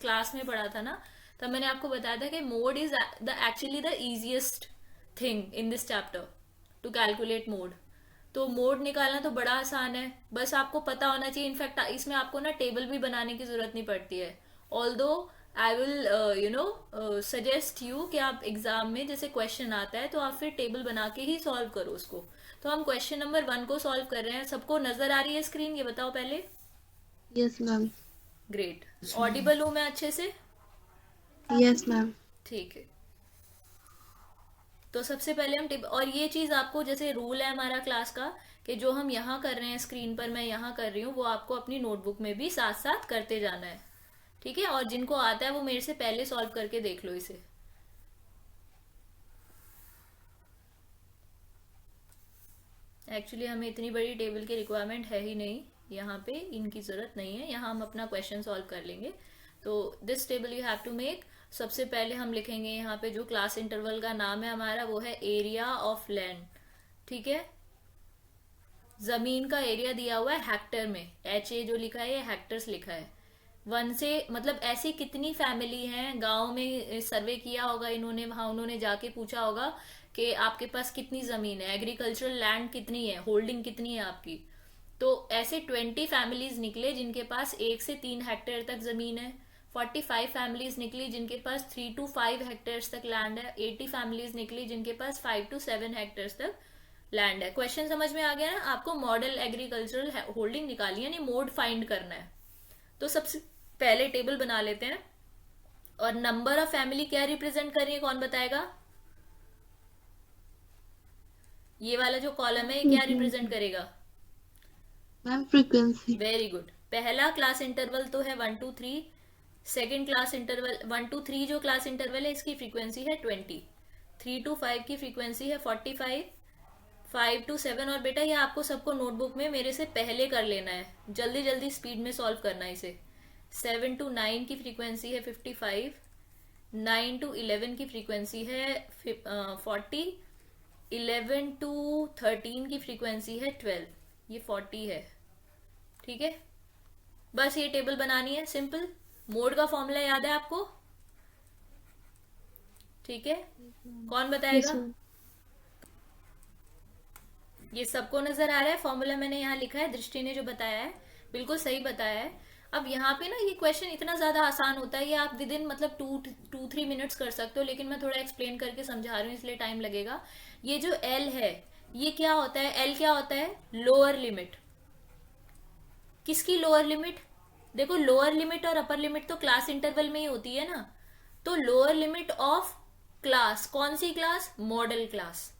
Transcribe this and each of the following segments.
Class में पढ़ा था ना, तब मैंने आपको बताया था कि mode is the actually the easiest thing in this chapter two calculate mode. तो मोड निकालना तो बड़ा आसान है, बस आपको पता होना चाहिए। इनफैक्ट इसमें आपको ना टेबल भी बनाने की जरूरत नहीं पड़ती है। ऑल दो आई विल सजेस्ट यू कि आप एग्जाम में जैसे क्वेश्चन आता है तो आप फिर टेबल बना के ही सॉल्व करो उसको। तो हम क्वेश्चन नंबर 1 को सॉल्व कर रहे हैं। सबको नजर आ रही है स्क्रीन, ये बताओ पहले। Yes ma'am. ग्रेट। ऑडिबल हूं मैं अच्छे से? Yes ma'am. ठीक है। तो सबसे पहले हम टिप, और ये चीज आपको जैसे रूल है हमारा क्लास का कि जो हम यहाँ कर रहे हैं स्क्रीन पर, मैं यहाँ कर रही हूँ, वो आपको अपनी नोटबुक में भी साथ साथ करते जाना है। ठीक है, और जिनको आता है वो मेरे से पहले सॉल्व करके देख लो इसे। एक्चुअली हमें इतनी बड़ी टेबल की रिक्वायरमेंट है ही नहीं, यहाँ पे इनकी जरूरत नहीं है, यहाँ हम अपना क्वेश्चन सॉल्व कर लेंगे। तो this table you have to make. सबसे पहले हम लिखेंगे यहाँ पे जो क्लास इंटरवल का नाम है हमारा, वो है एरिया ऑफ लैंड। ठीक है, जमीन का एरिया दिया हुआ है हेक्टर में, HA जो लिखा है ये हेक्टर्स लिखा है। 1 से मतलब ऐसी कितनी फैमिली हैं, गांव में सर्वे किया होगा इन्होंने, वहां उन्होंने जाके पूछा होगा कि आपके पास कितनी जमीन है, एग्रीकल्चरल लैंड कितनी है, होल्डिंग कितनी है आपकी। तो ऐसे 20 फैमिलीज निकले जिनके पास 1 से 3 हेक्टेयर तक जमीन है। 45 फैमिलीज निकली जिनके पास 3 to 5 हेक्टेयर तक लैंड है। 80 फैमिलीज निकली जिनके पास 5 to 7 हेक्टेयर तक लैंड है। क्वेश्चन समझ में आ गया ना आपको? मॉडल एग्रीकल्चरल होल्डिंग निकाली, यानी मोड फाइंड करना है। तो सबसे पहले टेबल बना लेते हैं। और नंबर ऑफ फैमिली क्या रिप्रेजेंट कर रही है, कौन बताएगा? ये वाला जो कॉलम है ये क्या रिप्रेजेंट करेगा? Ma'am frequency. Very good. पहला क्लास इंटरवल तो है 1 to 3। Second class interval 1 to 3 जो क्लास इंटरवल है इसकी फ्रीक्वेंसी है 20। 3 to 5 की फ्रीक्वेंसी है 45। 5 to 7, और बेटा ये आपको सबको नोटबुक में मेरे से पहले कर लेना है, जल्दी जल्दी स्पीड में सॉल्व करना है इसे। 7 to 9 की फ्रीक्वेंसी है 55। 9 to 11 की फ्रीक्वेंसी है 40। 11 to 13 की फ्रीक्वेंसी है 12। ये 40 है। ठीक है, बस ये टेबल बनानी है, सिंपल। मोड का फॉर्मूला याद है आपको? ठीक है, कौन यस बताएगा? मैम। ये सबको नजर आ रहा है? फॉर्मूला मैंने यहाँ लिखा है, दृष्टि ने जो बताया है बिल्कुल सही बताया है। अब यहाँ पे ना ये क्वेश्चन इतना ज्यादा आसान होता है, ये आप विद इन मतलब 2-3 मिनट्स कर सकते हो, लेकिन मैं थोड़ा एक्सप्लेन करके समझा रही हूँ इसलिए टाइम लगेगा। ये जो एल है, ये क्या होता है? एल क्या होता है? Lower limit. किसकी लोअर लिमिट? देखो, लोअर लिमिट और अपर लिमिट तो क्लास इंटरवल में ही होती है ना। तो लोअर लिमिट ऑफ क्लास, कौन सी क्लास? Model class.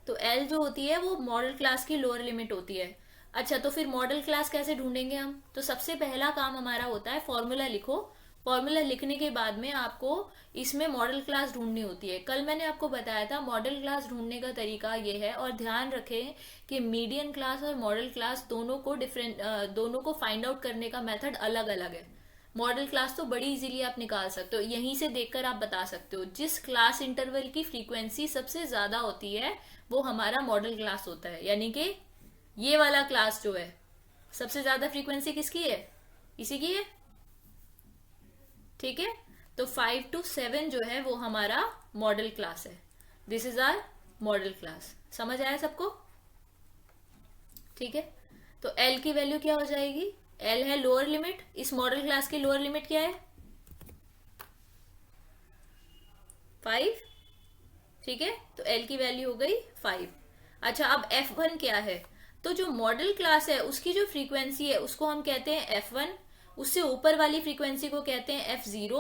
तो एल जो होती है वो मॉडल क्लास की लोअर लिमिट होती है। अच्छा, तो फिर मॉडल क्लास कैसे ढूंढेंगे हम? तो सबसे पहला काम हमारा होता है फॉर्मूला लिखो। फॉर्मूला लिखने के बाद में आपको इसमें मॉडल क्लास ढूंढनी होती है। कल मैंने आपको बताया था मॉडल क्लास ढूंढने का तरीका ये है, और ध्यान रखें कि मीडियन क्लास और मॉडल क्लास दोनों को फाइंड आउट करने का मेथड अलग अलग है। मॉडल क्लास तो बड़ी इजीली आप निकाल सकते हो, यहीं से देखकर आप बता सकते हो जिस क्लास इंटरवल की फ्रीक्वेंसी सबसे ज्यादा होती है वो हमारा मॉडल क्लास होता है। यानी कि ये वाला क्लास जो है, सबसे ज्यादा फ्रीक्वेंसी किसकी है? इसी की है। ठीक है, तो 5 to 7 जो है वो हमारा मॉडल क्लास है। This is our modal class. समझ आया सबको? ठीक है, तो एल की वैल्यू क्या हो जाएगी? एल है लोअर लिमिट। इस मॉडल क्लास की लोअर लिमिट क्या है? 5। ठीक है, तो एल की वैल्यू हो गई 5। अच्छा, अब F1 क्या है? तो जो मॉडल क्लास है उसकी जो फ्रीक्वेंसी है उसको हम कहते हैं F1। उससे ऊपर वाली फ्रीक्वेंसी को कहते हैं F0।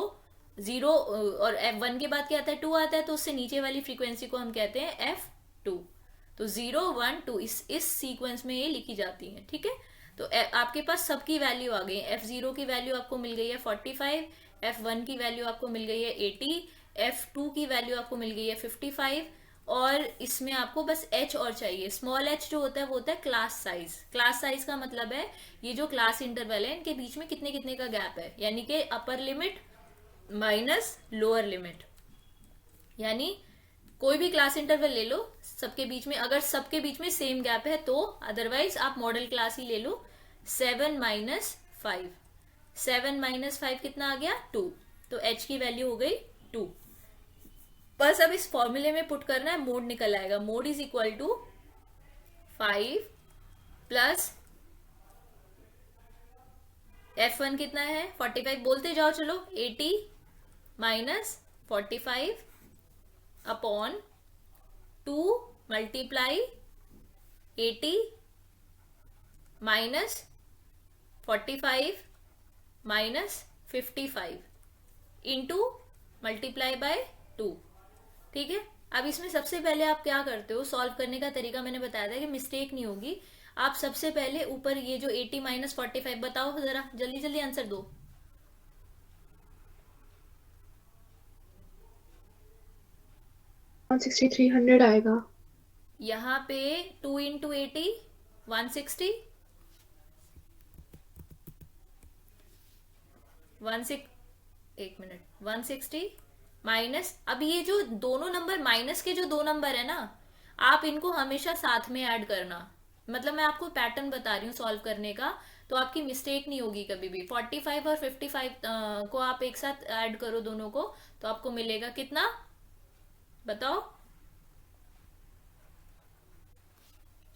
0 और F1 के बाद क्या आता है? 2 आता है, तो उससे नीचे वाली फ्रीक्वेंसी को हम कहते हैं F2। तो 0 1 2 इस सीक्वेंस में ये लिखी जाती है। ठीक है, तो आपके पास सबकी वैल्यू आ गई। F0 की वैल्यू आपको मिल गई है 45। F1 की वैल्यू आपको मिल गई है 80। F2 की वैल्यू आपको मिल गई है 55। और इसमें आपको बस H और चाहिए। स्मॉल h जो होता है वो होता है क्लास साइज। क्लास साइज का मतलब है ये जो क्लास इंटरवल है इनके बीच में कितने कितने का गैप है, यानी कि upper limit minus lower limit. यानी कोई भी क्लास इंटरवल ले लो, सबके बीच में अगर सबके बीच में सेम गैप है तो, अदरवाइज आप मॉडल क्लास ही ले लो। 7 - 5। 7 - 5 कितना आ गया? 2। तो h की वैल्यू हो गई 2। बस अब इस फॉर्मूले में पुट करना है, मोड निकल आएगा। Mode is equal to 5 plus F1 कितना है 45, बोलते जाओ चलो, 80 minus 45 upon 2 multiply 80 minus 45 minus 55 into multiply by 2। ठीक है, अब इसमें सबसे पहले आप क्या करते हो, सॉल्व करने का तरीका मैंने बताया था कि मिस्टेक नहीं होगी। आप सबसे पहले ऊपर ये जो 80 माइनस 45, बताओ जरा जल्दी जल्दी आंसर दो। सिक्सटी 300 आएगा। यहाँ पे 2 इंटू 80 160, एक मिनट, 160 माइनस, अब ये जो दोनों नंबर माइनस के जो दो नंबर है ना, आप इनको हमेशा साथ में ऐड करना। मतलब मैं आपको पैटर्न बता रही हूँ सॉल्व करने का, तो आपकी मिस्टेक नहीं होगी कभी भी। 45 और 55 को आप एक साथ ऐड करो दोनों को, तो आपको मिलेगा कितना, बताओ,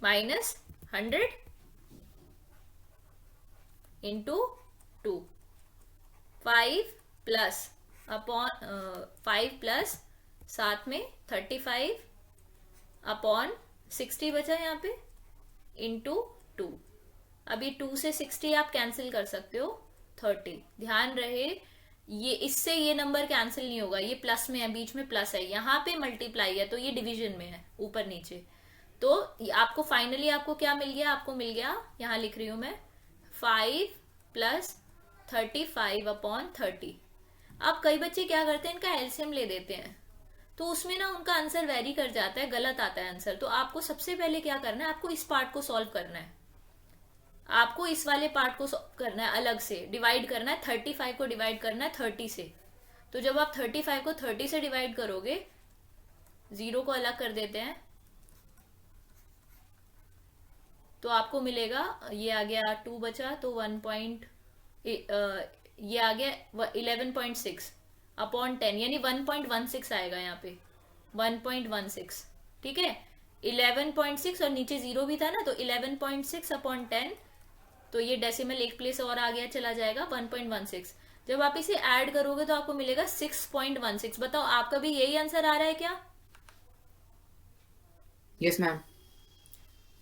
minus 100 into 2, 5 plus upon 5 plus साथ में 35 अपॉन 60 बचा यहाँ पे इंटू 2। अभी 2 से 60 आप कैंसिल कर सकते हो, 30। ध्यान रहे ये इससे ये नंबर कैंसिल नहीं होगा, ये प्लस में है, बीच में प्लस है, यहाँ पे मल्टीप्लाई है तो ये डिवीजन में है ऊपर नीचे। तो आपको फाइनली आपको क्या मिल गया, आपको मिल गया, यहाँ लिख रही हूं मैं, 5 प्लस 35 अपॉन 30। अब कई बच्चे क्या करते हैं, इनका एलसीएम ले देते हैं, तो उसमें ना उनका आंसर वेरी कर जाता है, गलत आता है आंसर। तो आपको सबसे पहले क्या करना है, आपको इस पार्ट को सॉल्व करना है, आपको इस वाले पार्ट को करना है, अलग से डिवाइड करना है। 35 को डिवाइड करना है 30 से। तो जब आप 35 को 30 से डिवाइड करोगे, 0 को अलग कर देते हैं, तो आपको मिलेगा, ये आ गया 2 बचा तो 1 ये आ गया 11.6 अपॉन 10, यानी 1.16 आएगा यहाँ पे, 1.16। ठीक है, 11.6 और नीचे 0 भी था ना, तो 11.6 अपॉन 10, तो ये डेसिमल एक प्लेस और आ गया, चला जाएगा 1.16। जब आप इसे ऐड करोगे तो आपको मिलेगा 6.16। बताओ आपका भी यही आंसर आ रहा है क्या? Yes ma'am.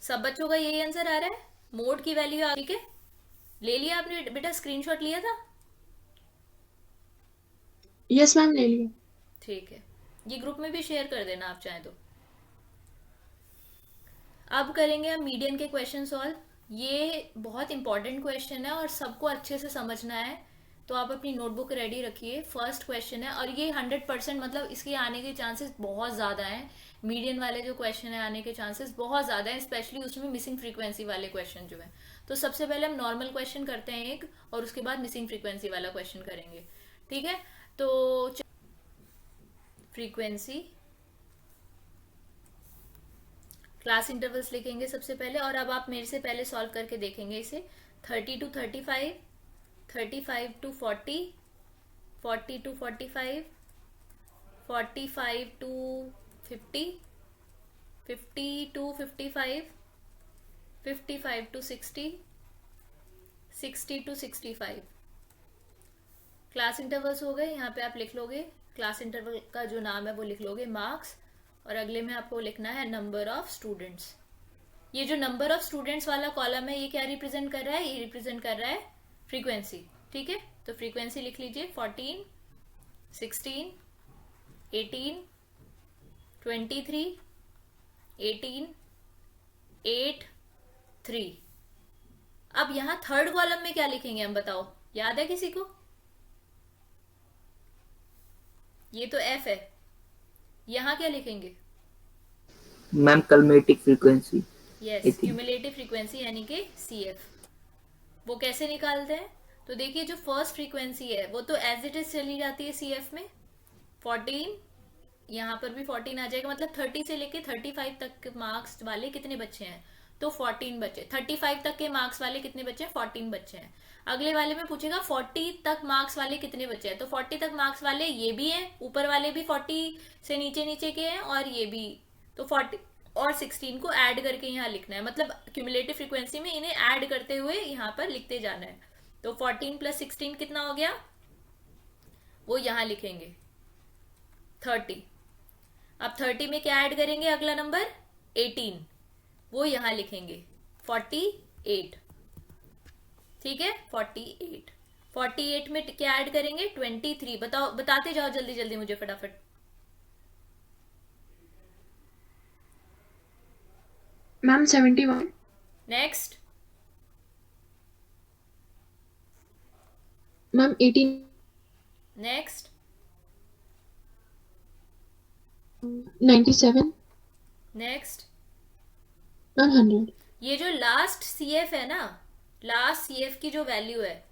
सब बच्चों का यही आंसर आ रहा है, मोड की वैल्यू। ठीक है, ले लिया आपने बेटा, स्क्रीनशॉट लिया था? यस मैम, ले लिया। ठीक है, ये ग्रुप में भी शेयर कर देना आप चाहें तो। अब करेंगे हम मीडियन के क्वेश्चन सॉल्व। ये बहुत इंपॉर्टेंट क्वेश्चन है और सबको अच्छे से समझना है, तो आप अपनी नोटबुक रेडी रखिए। फर्स्ट क्वेश्चन है और ये 100%, मतलब इसके आने के चांसेस बहुत ज़्यादा हैं। मीडियन वाले जो क्वेश्चन है आने के चांसेस बहुत ज़्यादा हैं, स्पेशली उसमें मिसिंग फ्रीक्वेंसी वाले क्वेश्चन जो है। तो सबसे पहले हम नॉर्मल क्वेश्चन करते हैं एक, और उसके बाद मिसिंग फ्रीक्वेंसी वाला क्वेश्चन करेंगे। ठीक है, तो फ्रीक्वेंसी क्लास इंटरवल्स लिखेंगे सबसे पहले, और अब आप मेरे से पहले सॉल्व करके देखेंगे इसे। 30 to 35, 35 to 40, 40 to 45, 45 to 50, 50 to 55, 55 to 60, 60 to 65। Class intervals हो गए, यहाँ पे आप लिख लोगे क्लास इंटरवल का जो नाम है वो लिख लोगे मार्क्स, और अगले में आपको लिखना है नंबर ऑफ स्टूडेंट्स। ये जो नंबर ऑफ स्टूडेंट्स वाला कॉलम है ये क्या रिप्रेजेंट कर रहा है, ये रिप्रेजेंट कर रहा है फ्रीक्वेंसी। ठीक है, तो फ्रीक्वेंसी लिख लीजिए 14, 16, 18, 23, 18, 8, 3। अब यहां थर्ड कॉलम में क्या लिखेंगे हम, बताओ, याद है किसी को? ये तो एफ है, यहां क्या लिखेंगे? मैम कल्मेटिक फ्रीक्वेंसी। यस, क्यूमुलेटिव फ्रीक्वेंसी यानी कि सीएफ। वो कैसे निकालते हैं? तो देखिए जो फर्स्ट फ्रीक्वेंसी है वो तो एज इट इज चली जाती है सीएफ में। 14, यहाँ पर भी 14 आ जाएगा, मतलब 30 से लेके 35 तक के मार्क्स वाले कितने बच्चे हैं, तो 14 बचे। 35 तक के मार्क्स वाले कितने बचे हैं? 14 बच्चे हैं। अगले वाले में पूछेगा 40 तक मार्क्स वाले कितने बचे हैं, तो 40 तक मार्क्स वाले ये भी हैं, ऊपर वाले भी 40 से नीचे नीचे के हैं और ये भी, तो 40 और 16 को ऐड करके यहाँ लिखना है, मतलब क्यूमुलेटिव फ्रीक्वेंसी में इन्हें ऐड करते हुए यहाँ पर लिखते जाना है। तो 14 प्लस 16 कितना हो गया, वो यहाँ लिखेंगे 30। अब 30 में क्या ऐड करेंगे, अगला नंबर 18, वो यहां लिखेंगे 48। ठीक है, 48। 48 में क्या ऐड करेंगे, 23। बताओ, बताते जाओ जल्दी जल्दी मुझे फटाफट। Ma'am 71। Next ma'am 18। Next 97। Next ma'am 100। ये जो लास्ट सीएफ है ना, लास्ट सीएफ की जो वैल्यू है,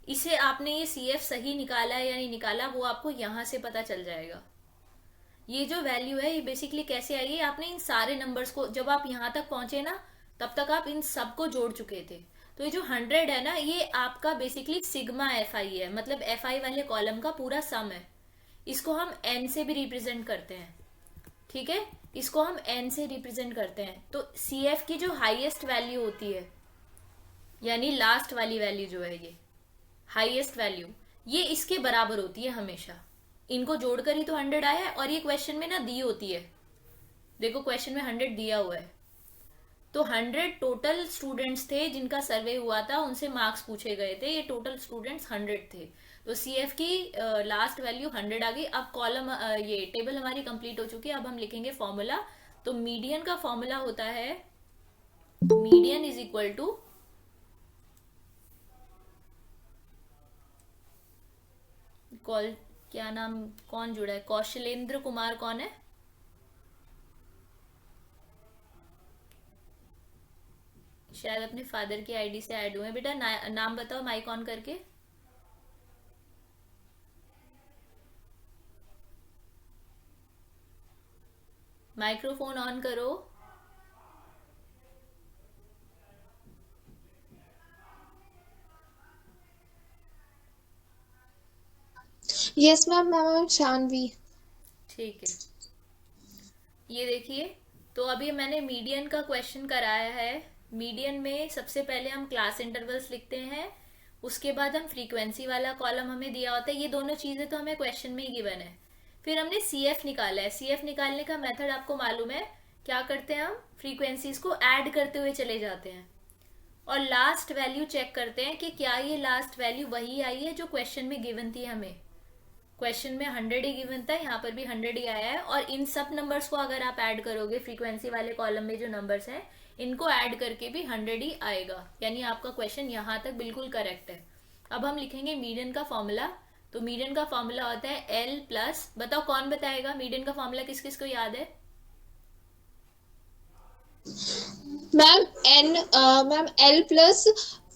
इसे आपने ये सीएफ सही निकाला है या नहीं निकाला वो आपको यहां से पता चल जाएगा। ये जो वैल्यू है ये बेसिकली कैसे आई है, आपने इन सारे नंबर्स को, जब आप यहां तक पहुंचे ना तब तक आप इन सबको जोड़ चुके थे। तो ये जो 100 है ना, ये आपका बेसिकली सिग्मा एफ आई है, मतलब एफ आई वाले कॉलम का पूरा सम है। इसको हम एन से भी रिप्रेजेंट करते हैं। ठीक है, इसको हम एन से रिप्रेजेंट करते हैं। तो सी एफ की जो हाईएस्ट वैल्यू होती है, यानी लास्ट वाली वैल्यू जो है, ये हाईएस्ट वैल्यू, ये इसके बराबर होती है हमेशा। इनको जोड़कर ही तो 100 आया है, और ये क्वेश्चन में ना दी होती है, देखो क्वेश्चन में 100 दिया हुआ है। तो 100 टोटल स्टूडेंट्स थे जिनका सर्वे हुआ था, उनसे मार्क्स पूछे गए थे, ये टोटल स्टूडेंट्स 100 थे। तो सीएफ की लास्ट वैल्यू 100 आ गई। अब कॉलम, ये टेबल हमारी कंप्लीट हो चुकी है। अब हम लिखेंगे फॉर्मूला। तो मीडियन का फॉर्मूला होता है, मीडियन इज इक्वल टू क्या नाम, कौन जुड़ा है, कौशलेंद्र कुमार कौन है, शायद अपने फादर की आईडी से ऐड हुए हैं। बेटा नाम बताओ माइक ऑन करके। माइक्रोफोन ऑन करो। Yes ma'am, ma'am Shanvi. ठीक है, ये देखिए, तो अभी मैंने मीडियन का क्वेश्चन कराया है। मीडियन में सबसे पहले हम क्लास इंटरवल्स लिखते हैं, उसके बाद हम फ्रीक्वेंसी वाला कॉलम हमें दिया होता है। ये दोनों चीजें तो हमें क्वेश्चन में ही गिवन है। फिर हमने सीएफ निकाला है। सीएफ निकालने का मेथड आपको मालूम है, क्या करते हैं हम, फ्रीक्वेंसीज को ऐड करते हुए चले जाते हैं और लास्ट वैल्यू चेक करते हैं कि क्या ये लास्ट वैल्यू वही आई है जो क्वेश्चन में गिवन थी। हमें क्वेश्चन में 100 ही गिवन था, यहाँ पर भी 100 ही आया है। और इन सब नंबर्स को अगर आप ऐड करोगे, फ्रीक्वेंसी वाले कॉलम में जो नंबर्स हैं इनको ऐड करके भी 100 ही आएगा, यानी आपका क्वेश्चन यहाँ तक बिल्कुल करेक्ट है। अब हम लिखेंगे मीडियन का फॉर्मूला। तो मीडियन का फॉर्मूला होता है एल प्लस, बताओ कौन बताएगा मीडियन का फॉर्मूला, किस किस को याद है? Ma'am L plus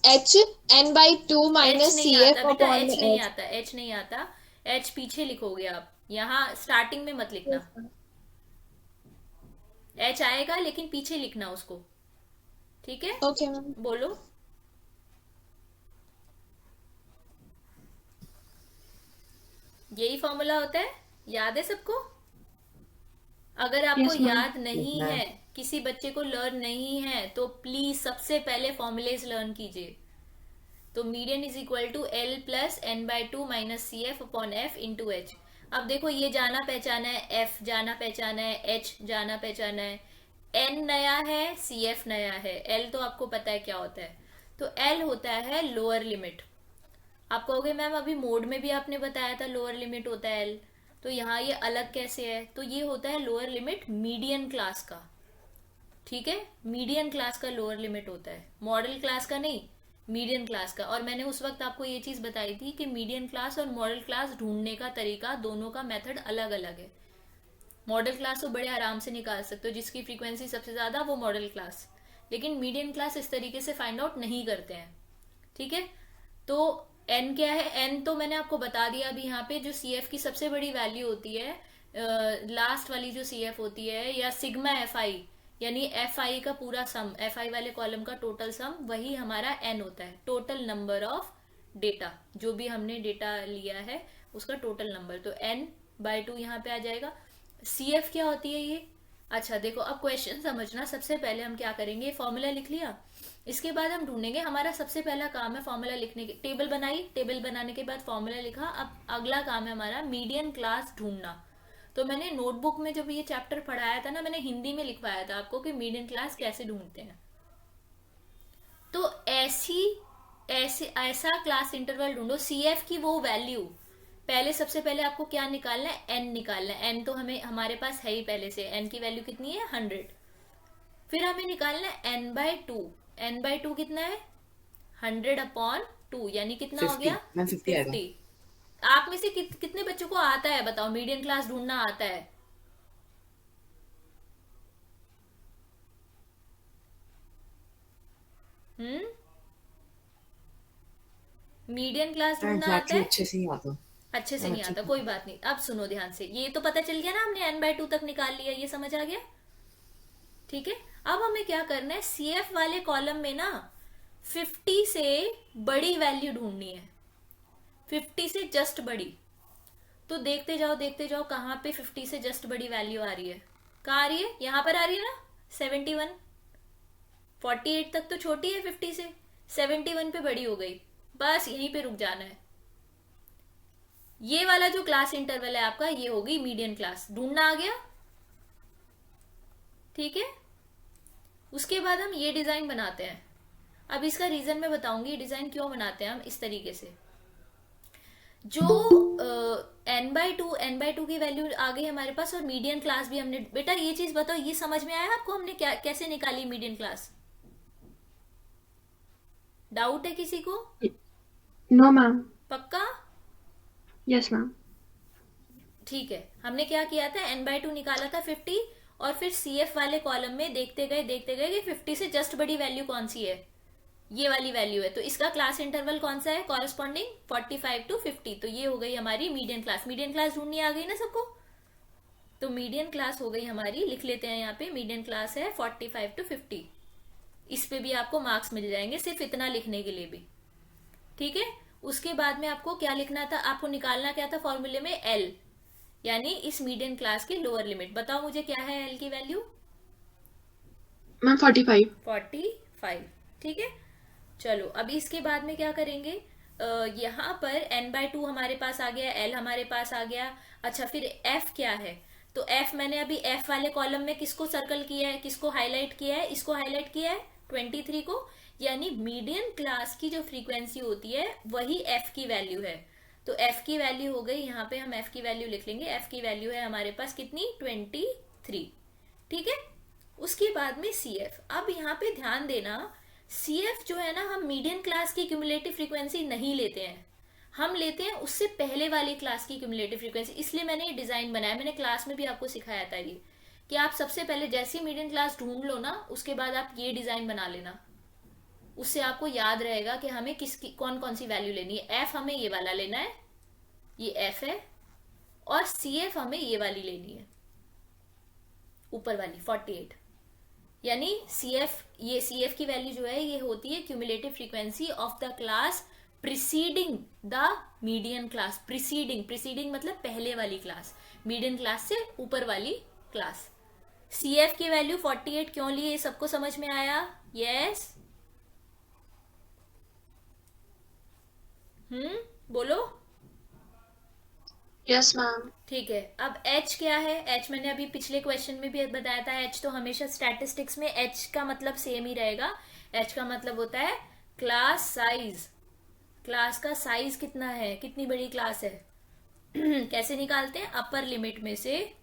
H N by 2 minus C F upon H नहीं आता, एच नहीं आता, एच पीछे लिखोगे आप, यहाँ स्टार्टिंग में मत लिखना। एच आएगा लेकिन पीछे लिखना उसको, ठीक है? Okay ma'am. बोलो। यही फॉर्मूला होता है, याद है सबको? अगर आपको Yes, ma'am. याद नहीं Yes, ma'am. है, किसी बच्चे को लर्न नहीं है, तो प्लीज सबसे पहले फॉर्मूलेज लर्न कीजिए। तो median is equal to L plus N by 2 minus C F upon F into H. अब देखो, ये जाना पहचाना है, एफ जाना पहचाना है, एच जाना पहचाना है, एन नया है, सी एफ नया है, एल तो आपको पता है क्या होता है। तो एल होता है लोअर लिमिट। आप कहोगे मैम अभी मोड में भी आपने बताया था लोअर लिमिट होता है एल, तो यहाँ ये अलग कैसे है? तो ये होता है लोअर लिमिट मीडियन क्लास का, ठीक है? मीडियन क्लास का लोअर लिमिट होता है, मॉडल क्लास का नहीं, मीडियन क्लास का। और मैंने उस वक्त आपको ये चीज बताई थी कि मीडियन क्लास और मॉडल क्लास ढूंढने का तरीका, दोनों का मेथड अलग अलग है। मॉडल क्लास तो बड़े आराम से निकाल सकते हो, जिसकी फ्रीक्वेंसी सबसे ज्यादा वो मॉडल क्लास, लेकिन मीडियन क्लास इस तरीके से फाइंड आउट नहीं करते हैं, ठीक है? तो एन क्या है? एन तो मैंने आपको बता दिया अभी। यहाँ पे जो सी एफ की सबसे बड़ी वैल्यू होती है, लास्ट वाली जो सी एफ होती है, या सिग्मा एफ आई, यानी एफ आई का पूरा सम, एफ आई वाले कॉलम का टोटल सम, वही हमारा एन होता है, टोटल नंबर ऑफ डेटा, जो भी हमने डेटा लिया है उसका टोटल नंबर। तो n बाय 2 यहाँ पे आ जाएगा। सी एफ क्या होती है ये? अच्छा देखो, अब क्वेश्चन समझना। सबसे पहले हम क्या करेंगे, फॉर्मूला लिख लिया, इसके बाद हम ढूंढेंगे, हमारा सबसे पहला काम है फॉर्मूला लिखने के, टेबल बनाई, टेबल बनाने के बाद फॉर्मूला लिखा। अब अगला काम है हमारा मीडियन क्लास ढूंढना। तो मैंने नोटबुक में जब ये चैप्टर पढ़ाया था ना, मैंने हिंदी में लिखवाया था आपको कि मीडियन क्लास कैसे ढूंढते हैं। तो ऐसा क्लास इंटरवल ढूंढो, सी एफ की वो वैल्यू, पहले सबसे पहले आपको क्या निकालना है, एन निकालना है। एन तो हमें हमारे पास है ही पहले से, एन की वैल्यू कितनी है 100। फिर हमें निकालना है एन बाय 2। एन बाय 2 कितना है 100/2, यानी कितना हो गया 50। आप में से कितने बच्चों को आता है बताओ, मीडियन क्लास ढूंढना आता है? मीडियन क्लास ढूंढना आता है? अच्छे से ही आता। अच्छे से नहीं आता, कोई बात नहीं। अब सुनो ध्यान से, ये तो पता चल गया ना, हमने n बाय 2 तक निकाल लिया, ये समझ आ गया? ठीक है, अब हमें क्या करना है, सी एफ वाले कॉलम में ना 50 से बड़ी वैल्यू ढूंढनी है, 50 से जस्ट बड़ी। तो देखते जाओ कहाँ पे 50 से जस्ट बड़ी वैल्यू आ रही है। कहाँ आ रही है? यहाँ पर आ रही है ना 71। 48 तक तो छोटी है 50 से, 71 पे बड़ी हो गई, बस यहीं पे रुक जाना है। ये वाला जो क्लास इंटरवल है आपका, ये होगी मीडियन क्लास, ढूंढना आ गया? ठीक है, उसके बाद हम ये डिजाइन बनाते हैं। अब इसका रीजन मैं बताऊंगी, डिजाइन क्यों बनाते हैं हम इस तरीके से। जो n बाय 2 की वैल्यू आ गई हमारे पास, और मीडियन क्लास भी हमने, बेटा ये चीज बताओ, ये समझ में आया आपको हमने क्या कैसे निकाली मीडियन क्लास? डाउट है किसी को? No ma'am. पक्का? Yes ma'am. ठीक है, हमने क्या किया था, n बाय 2 निकाला था 50, और फिर सी एफ वाले कॉलम में देखते गए कि 50 से जस्ट बड़ी वैल्यू कौन सी है, ये वाली वैल्यू है। तो इसका क्लास इंटरवल कौन सा है, कॉरेस्पॉन्डिंग 45 to 50। तो ये हो गई हमारी मीडियन क्लास। मीडियन क्लास ढूंढनी आ गई ना सबको? तो मीडियन क्लास हो गई हमारी, लिख लेते हैं यहाँ पे, मीडियन क्लास है 45 to 50। इस पे भी आपको मार्क्स मिल जाएंगे, सिर्फ इतना लिखने के लिए भी। ठीक है, उसके बाद में आपको क्या लिखना था, आपको निकालना क्या था फॉर्मूले में, एल, यानी इस मीडियन क्लास की लोअर लिमिट। बताओ मुझे क्या है एल की वैल्यू? मैम 45। ठीक है, चलो अब इसके बाद में क्या करेंगे, यहाँ पर n बाय 2 हमारे पास आ गया, l हमारे पास आ गया। अच्छा, फिर f क्या है? तो f मैंने अभी f वाले कॉलम में किसको सर्कल किया है, किसको हाईलाइट किया है? इसको हाईलाइट किया है 23 को, यानी मीडियन क्लास की जो फ्रीक्वेंसी होती है वही f की वैल्यू है। तो f की वैल्यू हो गई, यहाँ पे हम f की वैल्यू लिख लेंगे, f की वैल्यू है हमारे पास कितनी, 23। ठीक है, उसके बाद में CF। अब यहाँ पे ध्यान देना, CF जो है ना, हम मीडियन क्लास की क्यूमुलेटिव फ्रीक्वेंसी नहीं लेते हैं, हम लेते हैं उससे पहले वाली क्लास की क्यूमुलेटिव फ्रीक्वेंसी। इसलिए मैंने ये डिजाइन बनाया, मैंने क्लास में भी आपको सिखाया था ये, कि आप सबसे पहले जैसी मीडियन क्लास ढूंढ लो ना, उसके बाद आप ये डिजाइन बना लेना, उससे आपको याद रहेगा कि हमें किसकी कौन कौन सी वैल्यू लेनी है। f हमें ये वाला लेना है, ये f है, और CF हमें ये वाली लेनी है, ऊपर वाली 48। यानी CF, ये CF की वैल्यू जो है ये होती है cumulative frequency of the class preceding the median class. Preceding मतलब पहले वाली क्लास, मीडियन क्लास से ऊपर वाली क्लास। CF की वैल्यू 48 क्यों ली, ये सबको समझ में आया? यस बोलो। Yes ma'am. ठीक है, अब h क्या है? h मैंने अभी पिछले क्वेश्चन में भी बताया था, h तो हमेशा स्टैटिस्टिक्स में h का मतलब सेम ही रहेगा। h का मतलब होता है क्लास साइज, क्लास का साइज कितना है, कितनी बड़ी क्लास है। कैसे निकालते हैं, अपर लिमिट में से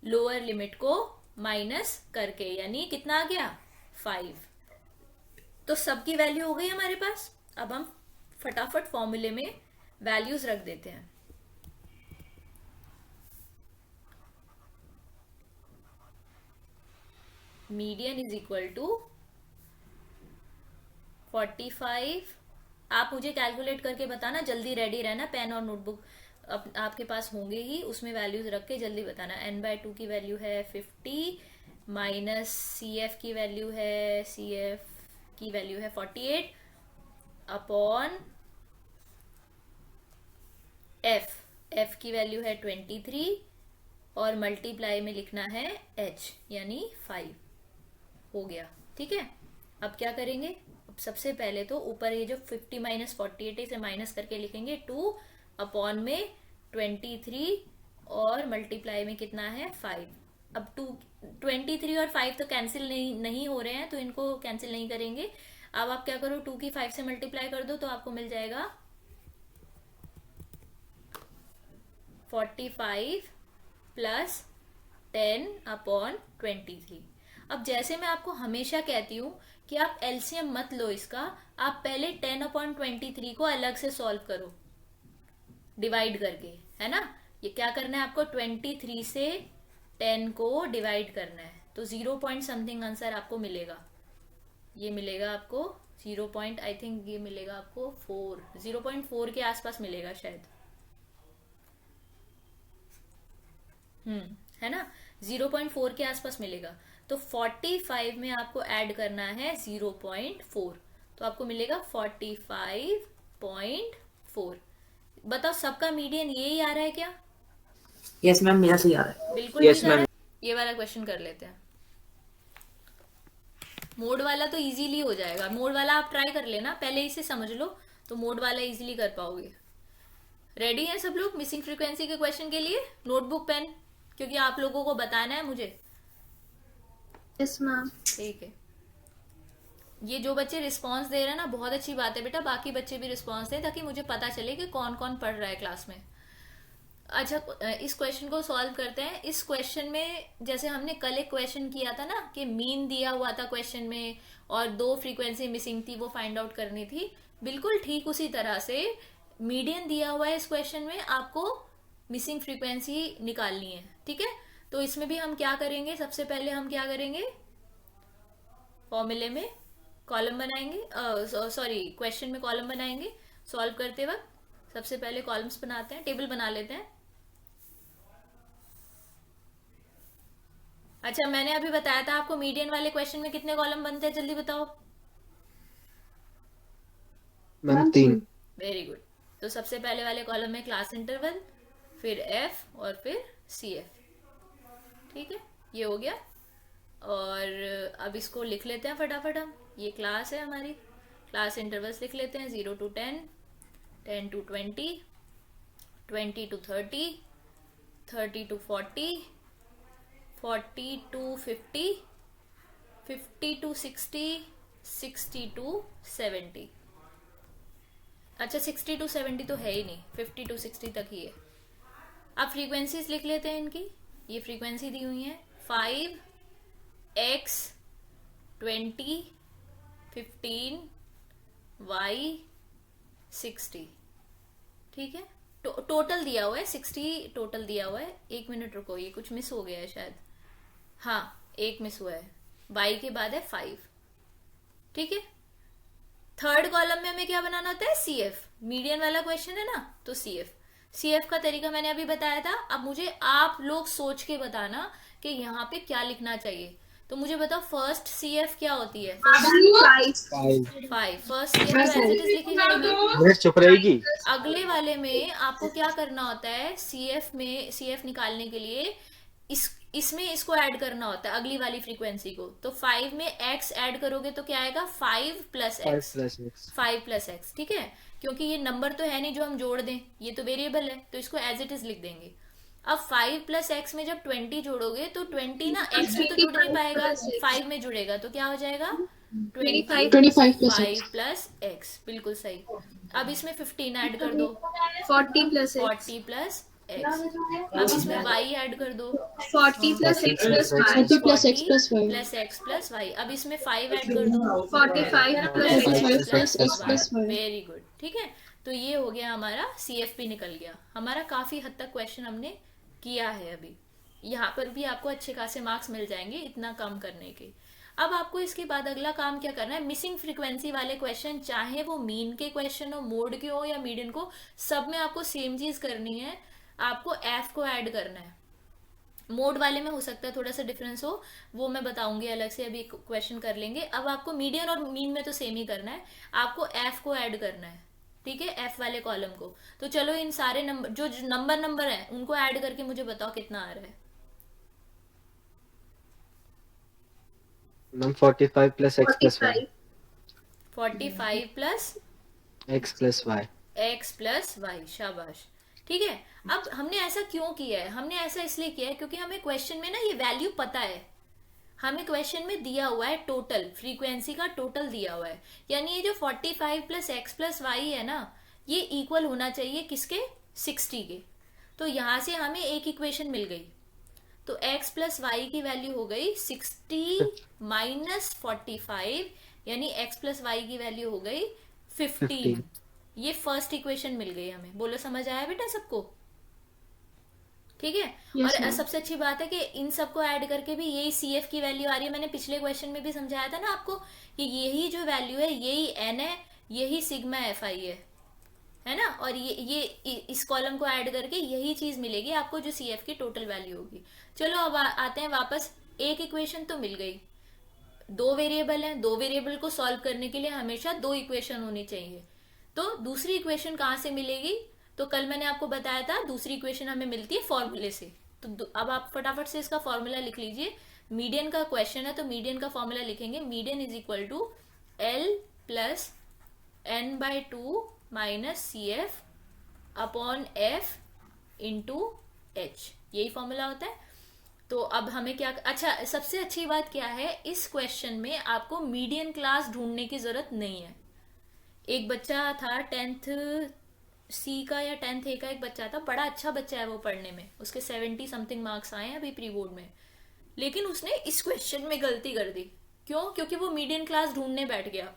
लोअर लिमिट को माइनस करके, यानी कितना आ गया 5। तो सबकी वैल्यू हो गई हमारे पास। अब हम फटाफट फॉर्मूले में वैल्यूज रख देते हैं। Median is equal to 45। आप मुझे कैलकुलेट करके बताना, जल्दी रेडी रहना, पेन और नोटबुक आपके पास होंगे ही, उसमें वैल्यूज रख के जल्दी बताना। n बाय 2 की वैल्यू है 50 माइनस सी एफ की वैल्यू है 48 अपॉन एफ की वैल्यू है 23 और मल्टीप्लाई में लिखना है h यानी 5 हो गया। ठीक है, अब क्या करेंगे, अब सबसे पहले तो ऊपर ये जो 50 माइनस 48 है इसे माइनस करके लिखेंगे 2 अपॉन में 23 और मल्टीप्लाई में कितना है 5। अब 23 और 5 तो कैंसिल नहीं हो रहे हैं तो इनको कैंसिल नहीं करेंगे। अब आप क्या करो, 2 की 5 से मल्टीप्लाई कर दो तो आपको मिल जाएगा 45 प्लस 10 अपॉन 23। अब जैसे मैं आपको हमेशा कहती हूं कि आप एलसीएम मत लो इसका, आप पहले 10 अपॉन 23 को अलग से सॉल्व करो डिवाइड करके, है ना। ये क्या करना है आपको, 23 से 10 को डिवाइड करना है तो 0 पॉइंट समथिंग आंसर आपको मिलेगा। ये मिलेगा आपको 0 पॉइंट, आई थिंक ये मिलेगा आपको 0.4 के आसपास मिलेगा शायद, है ना, 0.4 के आसपास मिलेगा। तो 45 में आपको ऐड करना है 0.4 तो आपको मिलेगा 45.4। बताओ सबका मीडियन यही आ रहा है क्या? यस मैम, मेरा सही आ रहा है। बिल्कुल यस ठीक आ रहा मैम। है। ये वाला क्वेश्चन कर लेते हैं। मोड वाला तो इजीली हो जाएगा, मोड वाला आप ट्राई कर लेना, पहले इसे समझ लो तो मोड वाला इजीली कर पाओगे। रेडी हैं सब लोग मिसिंग फ्रीक्वेंसी के क्वेश्चन के लिए? नोटबुक पेन, क्योंकि आप लोगों को बताना है मुझे। Yes, ma'am. ठीक है, ये जो बच्चे रिस्पांस दे रहे हैं ना बहुत अच्छी बात है बेटा, बाकी बच्चे भी रिस्पांस दें ताकि मुझे पता चले कि कौन कौन पढ़ रहा है क्लास में। अच्छा, इस क्वेश्चन को सॉल्व करते हैं। इस क्वेश्चन में जैसे हमने कल एक क्वेश्चन किया था ना कि मीन दिया हुआ था क्वेश्चन में और 2 फ्रीक्वेंसी मिसिंग थी, वो फाइंड आउट करनी थी, बिल्कुल ठीक उसी तरह से मीडियन दिया हुआ है इस क्वेश्चन में, आपको मिसिंग फ्रीक्वेंसी निकालनी है। ठीक है, तो इसमें भी हम क्या करेंगे, सबसे पहले हम क्या करेंगे, फॉर्मूले में कॉलम बनाएंगे, सॉरी क्वेश्चन में कॉलम बनाएंगे सॉल्व करते वक्त। सबसे पहले कॉलम्स बनाते हैं, टेबल बना लेते हैं। अच्छा, मैंने अभी बताया था आपको मीडियन वाले क्वेश्चन में कितने कॉलम बनते हैं, जल्दी बताओ। मैम 3। Very good. तो सबसे पहले वाले कॉलम में क्लास इंटरवल, फिर एफ और फिर सी एफ। ठीक है, ये हो गया। और अब इसको लिख लेते हैं फटाफट हम। ये क्लास है हमारी, क्लास इंटरवल्स लिख लेते हैं 0 to 10, 10 to 20, 20 to 30, 30 to 40, 40 to 50, 50 to 60, 60 to 70। अच्छा, 60 to 70 तो है ही नहीं, 50 to 60 तक ही है। अब फ्रीक्वेंसीज लिख लेते हैं इनकी। ये फ्रीक्वेंसी दी हुई है 5, x, 20, 15, y, 60। ठीक है, टोटल दिया हुआ है 60, टोटल दिया हुआ है। 1 मिनट रुको, ये कुछ मिस हो गया है शायद, हाँ 1 मिस हुआ है, y के बाद है 5। ठीक है, थर्ड कॉलम में हमें क्या बनाना होता है, सी एफ। मीडियन वाला क्वेश्चन है ना, तो सी एफ का तरीका मैंने अभी बताया था। अब मुझे आप लोग सोच के बताना कि यहाँ पे क्या लिखना चाहिए। तो मुझे बताओ फर्स्ट सी एफ क्या होती है? 5। फर्स्ट सी एफ तो एज इट इज लिखी जाएगी। चुप रहेगी। अगले वाले में आपको क्या करना होता है, सी एफ निकालने के लिए इसमें इसको ऐड करना होता है, अगली वाली फ्रीक्वेंसी को। तो 5 में x ऐड करोगे तो क्या आएगा, 5 प्लस एक्स। ठीक है, क्योंकि ये नंबर तो है नहीं जो हम जोड़ दें, ये तो वेरिएबल है, तो इसको एज इट इज लिख देंगे। अब 5 प्लस एक्स में जब 20 जोड़ोगे तो 20 ना x में तो जुड़ नहीं पाएगा, 5 में जुड़ेगा, तो क्या हो जाएगा 25 प्लस एक्स। बिल्कुल सही। अब इसमें 15 ऐड कर दो, 40 plus x. 40 plus x. अब इसमें y ऐड कर दो, 40 plus x plus y. 40 plus x plus y. Plus x plus y. अब इसमें 5 ऐड कर दो, 45 plus x 45 plus plus x plus y. Very good. ठीक है, तो ये हो गया हमारा CFP निकल गया। हमारा काफी हद तक क्वेश्चन हमने किया है अभी। यहाँ पर भी आपको अच्छे खासे मार्क्स मिल जाएंगे इतना कम करने के। अब आपको इसके बाद अगला काम क्या करना है, मिसिंग फ्रीक्वेंसी वाले क्वेश्चन, चाहे वो मीन के क्वेश्चन हो, मोड के हो या मीडियन को, सब में आपको सेम चीज करनी है, आपको एफ को ऐड करना है। मोड वाले में हो सकता है थोड़ा सा डिफरेंस हो, वो मैं बताऊंगी अलग से, अभी क्वेश्चन कर लेंगे। अब आपको मीडियन और मीन में तो सेम ही करना है, आपको एफ को ऐड करना है, ठीक है, एफ वाले कॉलम को। तो चलो इन सारे नंबर जो नंबर है उनको ऐड करके मुझे बताओ कितना आ रहा है। Ma'am 45 plus x plus y. 45 plus x plus y. X plus y, शाबाश। ठीक है, अब हमने ऐसा क्यों किया है? हमने ऐसा इसलिए किया है क्योंकि हमें क्वेश्चन में ना ये वैल्यू पता है, हमें क्वेश्चन में दिया हुआ है टोटल फ्रीक्वेंसी का टोटल दिया हुआ है, यानी ये जो 45 प्लस एक्स प्लस वाई है ना, ये इक्वल होना चाहिए किसके? 60 के। तो यहां से हमें एक इक्वेशन मिल गई, तो x प्लस वाई की वैल्यू हो गई 60 माइनस 45, यानी x प्लस वाई की वैल्यू हो गई 15। ये फर्स्ट इक्वेशन मिल गई हमें। बोलो समझ आया बेटा सबको? ठीक है। Yes, और ma'am. सबसे अच्छी बात है कि इन सबको ऐड करके भी यही CF की वैल्यू आ रही है। मैंने पिछले क्वेश्चन में भी समझाया था ना आपको कि यही जो वैल्यू है यही n है, यही सिग्मा FI है ना, और ये इस कॉलम को ऐड करके यही चीज मिलेगी आपको जो CF की टोटल वैल्यू होगी। चलो अब आते हैं वापस, एक इक्वेशन तो मिल गई, दो वेरिएबल हैं, दो वेरिएबल को सॉल्व करने के लिए हमेशा दो इक्वेशन होनी चाहिए। तो दूसरी इक्वेशन कहां से मिलेगी? तो कल मैंने आपको बताया था दूसरी इक्वेशन हमें मिलती है फॉर्मूले से। तो अब आप फटाफट से इसका फॉर्मूला लिख लीजिए। मीडियन का क्वेश्चन है तो मीडियन का फॉर्मूला लिखेंगे, median is equal to L plus n/2 minus CF upon F into H, यही फॉर्मूला होता है। तो अब हमें क्या, अच्छा सबसे अच्छी बात क्या है, इस क्वेश्चन में आपको मीडियन क्लास ढूंढने की जरूरत नहीं है। एक बच्चा था 10th C का या 10th A का एक बच्चा था, बड़ा अच्छा बच्चा है वो पढ़ने में, उसके 70 समथिंग मार्क्स आए हैं अभी प्री बोर्ड में, लेकिन उसने इस क्वेश्चन में गलती कर दी। क्यों? क्योंकि वो मीडियन क्लास ढूंढने बैठ गया।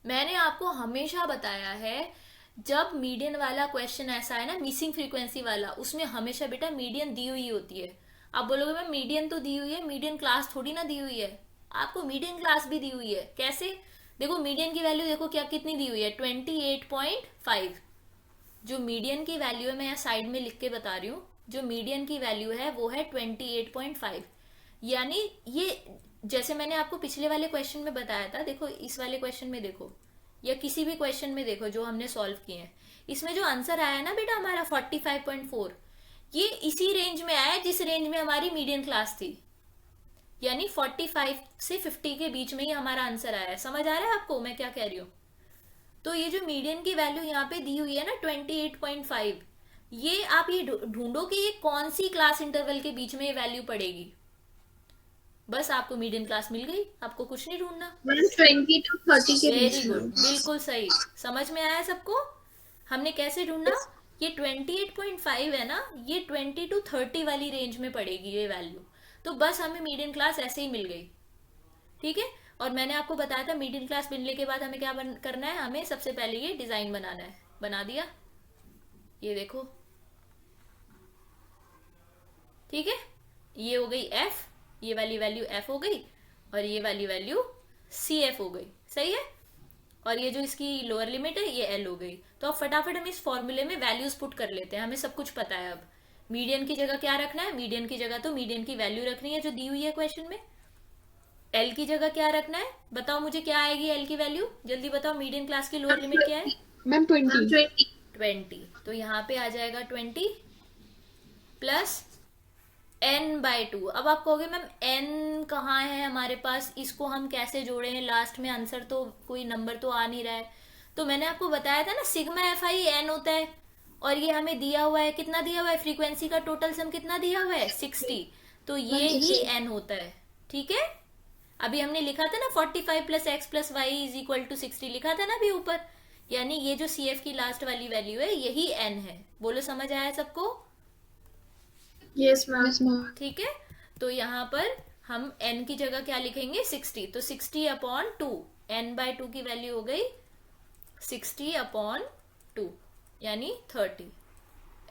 मैंने आपको हमेशा बताया है जब मीडियन वाला क्वेश्चन ऐसा है ना, मिसिंग फ्रीक्वेंसी वाला, उसमें हमेशा बेटा मीडियन दी हुई होती है। आप बोलोगे मैम मीडियन तो दी हुई है, मीडियन क्लास थोड़ी ना दी हुई है। आपको मीडियन क्लास भी दी हुई है। कैसे? देखो मीडियन की वैल्यू देखो क्या कितनी दी हुई है, 28.5। जो मीडियन की वैल्यू है मैं यहाँ साइड में लिख के बता रही हूँ, जो मीडियन की वैल्यू है वो है 28.5। यानी ये जैसे मैंने आपको पिछले वाले क्वेश्चन में बताया था, देखो इस वाले क्वेश्चन में देखो या किसी भी क्वेश्चन में देखो जो हमने सॉल्व किए हैं, इसमें जो आंसर आया ना बेटा हमारा 45.4, ये इसी रेंज में आया जिस रेंज में हमारी मीडियन क्लास थी, यानी 45 से 50 के बीच में ही हमारा आंसर आया है। समझ आ रहा है आपको मैं क्या कह रही हूँ? तो ये जो मीडियन की वैल्यू यहाँ पे दी हुई है ना 28.5, ये आप ये ढूंढो कि ये कौन सी क्लास इंटरवल के बीच में ये वैल्यू पड़ेगी। बस आपको मीडियन क्लास मिल गई, आपको कुछ नहीं ढूंढना। 20 to 30 के वेरी बीच गुड, में। बिल्कुल सही। समझ में आया सबको? हमने कैसे ढूंढना? ये 28.5 है ना, ये 20 to 30 वाली रेंज में पड़ेगी ये वैल्यू। तो बस हमें मीडियन क्लास ऐसे ही मिल गई। ठीक है। और मैंने आपको बताया था मीडियन क्लास मिलने के बाद हमें क्या करना है, हमें सबसे पहले ये डिजाइन बनाना है। बना दिया, ये देखो, ठीक है। ये हो गई F, ये वाली वैल्यू F हो गई, और ये वाली वैल्यू CF हो गई। सही है। और ये जो इसकी लोअर लिमिट है ये L हो गई। तो अब फटाफट हम इस फॉर्मूले में वैल्यूज पुट कर लेते हैं, हमें सब कुछ पता है। अब मीडियन की जगह क्या रखना है? मीडियन की जगह तो मीडियन की वैल्यू रखनी है जो दी हुई है क्वेश्चन में। एल की जगह क्या रखना है? बताओ मुझे क्या आएगी एल की वैल्यू, जल्दी बताओ। मीडियन क्लास की लोअर लिमिट क्या है? मैम 20। 20। तो यहाँ पे आ जाएगा 20 प्लस n/2। अब आप कहोगे मैम n कहाँ है हमारे पास, इसको हम कैसे जोड़े हैं? लास्ट में आंसर तो कोई नंबर तो आ नहीं रहा है। तो मैंने आपको बताया था ना सिग्मा FI n होता है, और ये हमें दिया हुआ है, कितना दिया हुआ है? फ्रीक्वेंसी का टोटल सम कितना दिया हुआ है? 60। तो ये ही n होता है। ठीक है। अभी हमने लिखा था ना 45 plus x plus y is equal to 60, लिखा था ना अभी ऊपर, यानी ये जो CF की लास्ट वाली वैल्यू है यही n है। बोलो समझ आया सबको? Yes ma'am. ठीक है। तो यहाँ पर हम n की जगह क्या लिखेंगे? 60। तो 60/2, n/2 की वैल्यू हो गई 60/2 यानी 30।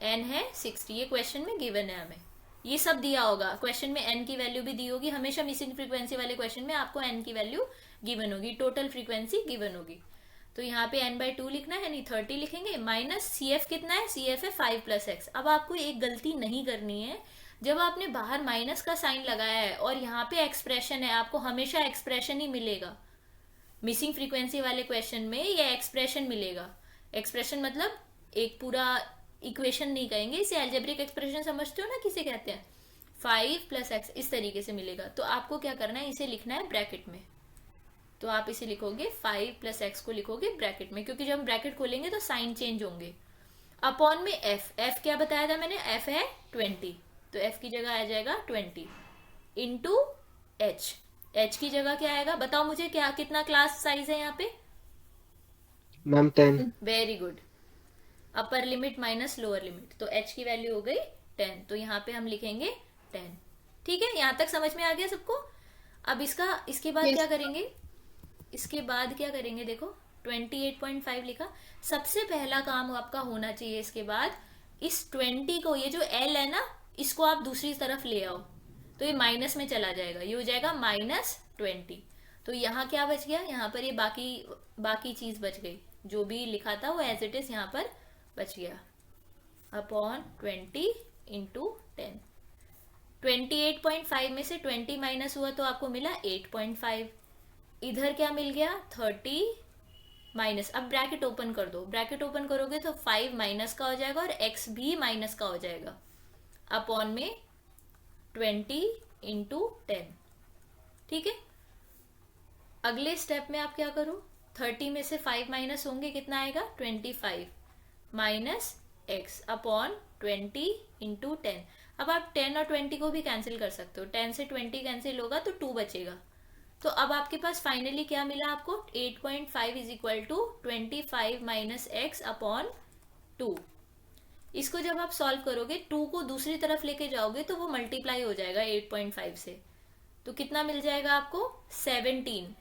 n है 60, ये क्वेश्चन में गिवन है हमें, ये सब दिया होगा क्वेश्चन में। n की वैल्यू भी दी होगी, हमेशा मिसिंग फ्रीक्वेंसी वाले क्वेश्चन में आपको n की वैल्यू गिवन होगी, टोटल फ्रीक्वेंसी गिवन होगी। तो यहाँ पे n/2 लिखना है, यानी 30 लिखेंगे, माइनस CF कितना है? CF है 5 प्लस एक्स। अब आपको एक गलती नहीं करनी है, जब आपने बाहर माइनस का साइन लगाया है और यहाँ पे एक्सप्रेशन है, आपको हमेशा एक्सप्रेशन ही मिलेगा। मिसिंग फ्रीक्वेंसी वाले क्वेश्चन में ये एक्सप्रेशन मिलेगा। एक्सप्रेशन मतलब एक पूरा इक्वेशन नहीं कहेंगे, इसे अलजेब्रिक एक्सप्रेशन समझते हो ना किसे कहते हैं, 5 + x इस तरीके से मिलेगा। तो आपको क्या करना है, इसे लिखना है ब्रैकेट में। तो आप इसे लिखोगे 5 + x को लिखोगे ब्रैकेट में, क्योंकि जब हम ब्रैकेट खोलेंगे तो साइन चेंज होंगे। अपॉन में f क्या बताया था मैंने, f है 20, तो f की जगह आ जाएगा 20 इंटू h की जगह क्या आएगा बताओ मुझे, क्या कितना क्लास साइज है यहाँ पे? Ma'am 10। Very good, upper limit minus lower limit, तो h की वैल्यू हो गई 10, तो यहाँ पे हम लिखेंगे 10। ठीक है, यहाँ तक समझ में आ गया सबको? अब इसके बाद क्या करेंगे, इसके बाद क्या करेंगे, देखो 28.5 लिखा। सबसे पहला काम आपका होना चाहिए इसके बाद, इस 20 को, ये जो L है ना, इसको आप दूसरी तरफ ले आओ, तो ये माइनस में चला जाएगा, ये हो जाएगा -20। तो यहाँ क्या बच गया, यहाँ पर ये बाकी चीज बच गई, जो भी लिखा था वो एज इट इज यहाँ पर बच गया, अपॉन 20 इंटू 10। 28.5 में से 20 माइनस हुआ तो आपको मिला 8.5। इधर क्या मिल गया, 30 माइनस। अब ब्रैकेट ओपन कर दो, ब्रैकेट ओपन करोगे तो 5 माइनस का हो जाएगा और x भी माइनस का हो जाएगा, अपॉन में 20 इंटू 10। ठीक है, अगले स्टेप में आप क्या करो, 30 में से 5 माइनस होंगे, कितना आएगा 25 माइनस x अपॉन 20 इंटू 10। अब आप 10 और 20 को भी कैंसिल कर सकते हो, 10 से 20 कैंसिल होगा तो 2 बचेगा। तो अब आपके पास फाइनली क्या मिला आपको, 8.5 is equal to 25 minus x upon 2। इसको जब आप सॉल्व करोगे, 2 को दूसरी तरफ लेके जाओगे तो वो मल्टीप्लाई हो जाएगा 8.5 से, तो कितना मिल जाएगा आपको 17।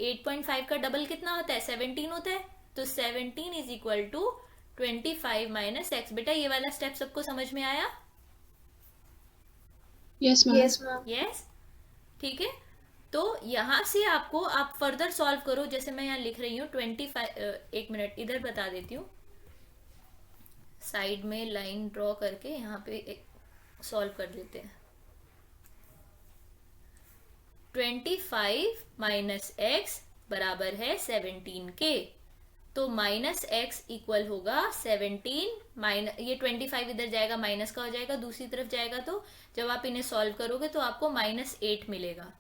8.5 का डबल कितना होता है, 17 होता है, तो 17 is equal to 25 minus x। बेटा ये वाला स्टेप सबको समझ में आया? Yes, ma'am. यस, ठीक है। तो यहां से आपको आप फर्दर सॉल्व करो, जैसे मैं यहाँ लिख रही हूँ 25। एक मिनट इधर बता देती हूँ, साइड में लाइन ड्रॉ करके यहाँ पे सॉल्व कर देते हैं। 25 माइनस x बराबर है 17 के, तो माइनस x इक्वल होगा 17 माइनस, ये 25 इधर जाएगा माइनस का हो जाएगा, दूसरी तरफ जाएगा, तो जब आप इन्हें सॉल्व करोगे तो आपको -8 मिलेगा।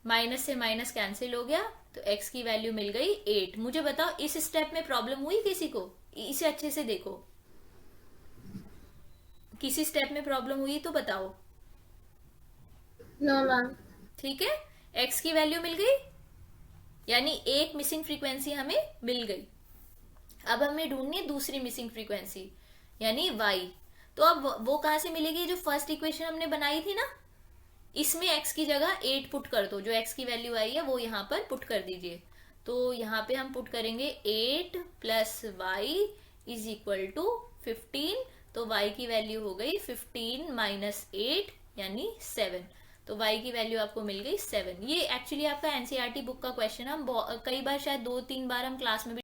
माइनस से माइनस कैंसिल हो गया, तो x की वैल्यू मिल गई 8। मुझे बताओ इस स्टेप में प्रॉब्लम हुई किसी को? इसे अच्छे से देखो, किसी स्टेप में प्रॉब्लम हुई तो बताओ। No, ma'am. ठीक है, x की वैल्यू मिल गई, यानी एक मिसिंग फ्रीक्वेंसी हमें मिल गई। अब हमें ढूंढनी है दूसरी मिसिंग फ्रीक्वेंसी, यानी y। तो अब वो कहां से मिलेगी, जो फर्स्ट इक्वेशन हमने बनाई थी ना, इसमें x की जगह 8 पुट कर दो, जो x की वैल्यू आई है वो यहाँ पर पुट कर दीजिए। तो यहाँ पे हम पुट करेंगे 8 + y इज इक्वल टू 15, तो y की वैल्यू हो गई 15 माइनस 8 यानी 7, तो y की वैल्यू आपको मिल गई 7। ये एक्चुअली आपका एनसीईआरटी बुक का क्वेश्चन है, हम कई बार शायद 2-3 बार हम क्लास में भी